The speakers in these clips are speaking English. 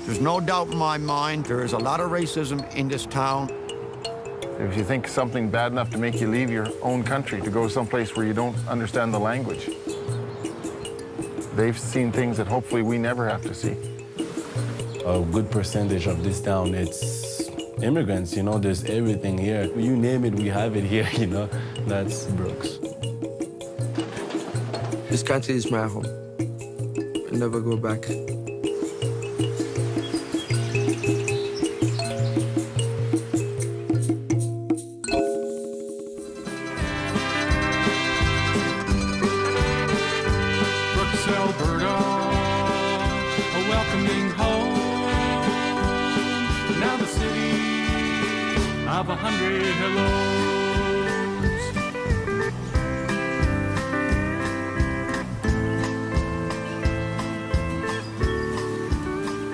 There's no doubt in my mind there is a lot of racism in this town. If you think something bad enough to make you leave your own country to go someplace where you don't understand the language, they've seen things that hopefully we never have to see. A good percentage of this town, it's immigrants, you know, there's everything here. You name it, we have it here, you know. That's Brooks. This country is my home. I'll never go back. Brooks, Alberta, a welcoming home. Now the city of 100 hellos.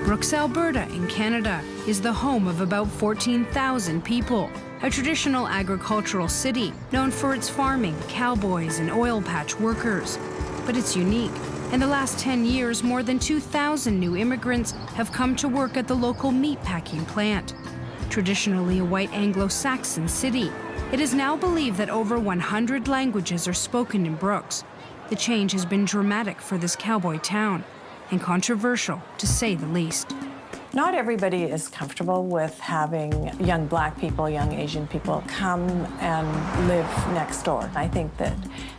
Brooks, Alberta in Canada is the home of about 14,000 people, a traditional agricultural city known for its farming, cowboys, and oil patch workers. But it's unique. In the last 10 years, more than 2,000 new immigrants have come to work at the local meatpacking plant. Traditionally a white Anglo-Saxon city, it is now believed that over 100 languages are spoken in Brooks. The change has been dramatic for this cowboy town, and controversial, to say the least. Not everybody is comfortable with having young Black people, young Asian people come and live next door. I think that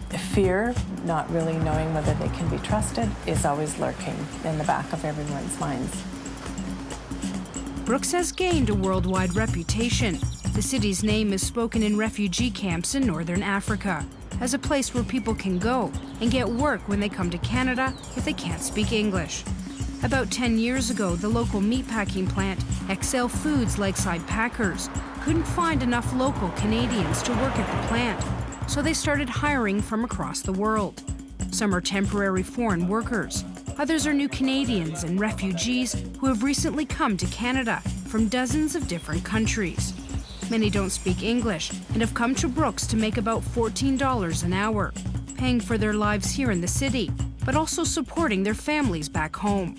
the fear, not really knowing whether they can be trusted, is always lurking in the back of everyone's minds. Brooks has gained a worldwide reputation. The city's name is spoken in refugee camps in northern Africa as a place where people can go and get work when they come to Canada if they can't speak English. About 10 years ago, the local meatpacking plant, XL Foods Lakeside Packers, couldn't find enough local Canadians to work at the plant, so they started hiring from across the world. Some are temporary foreign workers. Others are new Canadians and refugees who have recently come to Canada from dozens of different countries. Many don't speak English and have come to Brooks to make about $14 an hour, paying for their lives here in the city, but also supporting their families back home.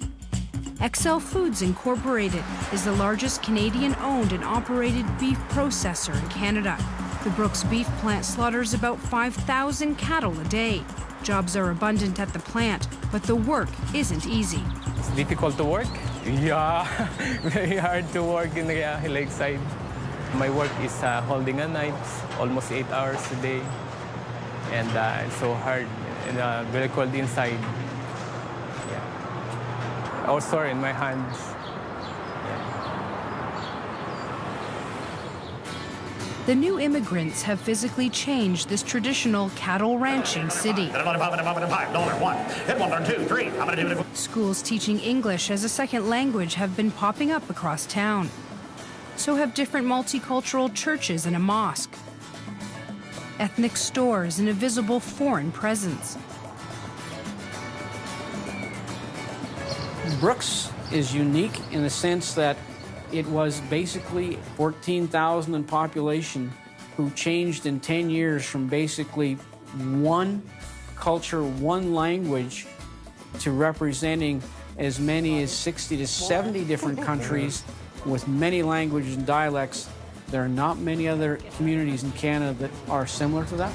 XL Foods Incorporated is the largest Canadian-owned and operated beef processor in Canada. The Brooks beef plant slaughters about 5,000 cattle a day. Jobs are abundant at the plant, but the work isn't easy. It's difficult to work. Yeah, very hard to work in the lakeside. My work is holding a knife, almost 8 hours a day. And it's so hard and very cold inside. Yeah. All sore in my hands. The new immigrants have physically changed this traditional cattle ranching city. Schools teaching English as a second language have been popping up across town. So have different multicultural churches and a mosque, ethnic stores, and a visible foreign presence. Brooks is unique in the sense that it was basically 14,000 in population who changed in 10 years from basically one culture, one language, to representing as many as 60 to 70 different countries with many languages and dialects. There are not many other communities in Canada that are similar to that.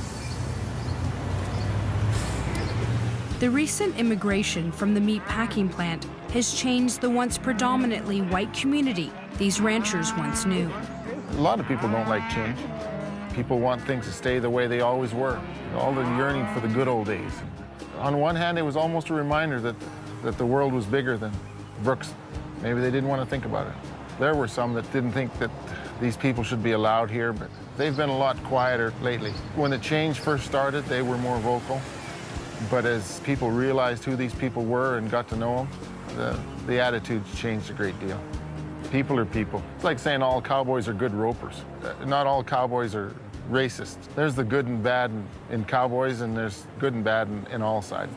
The recent immigration from the meat packing plant has changed the once predominantly white community these ranchers once knew. A lot of people don't like change. People want things to stay the way they always were. All the yearning for the good old days. On one hand, it was almost a reminder that the world was bigger than Brooks. Maybe they didn't want to think about it. There were some that didn't think that these people should be allowed here, but they've been a lot quieter lately. When the change first started, they were more vocal. But as people realized who these people were and got to know them, the attitudes changed a great deal. People are people. It's like saying all cowboys are good ropers. Not all cowboys are racist. There's the good and bad in cowboys, and there's good and bad in all sides.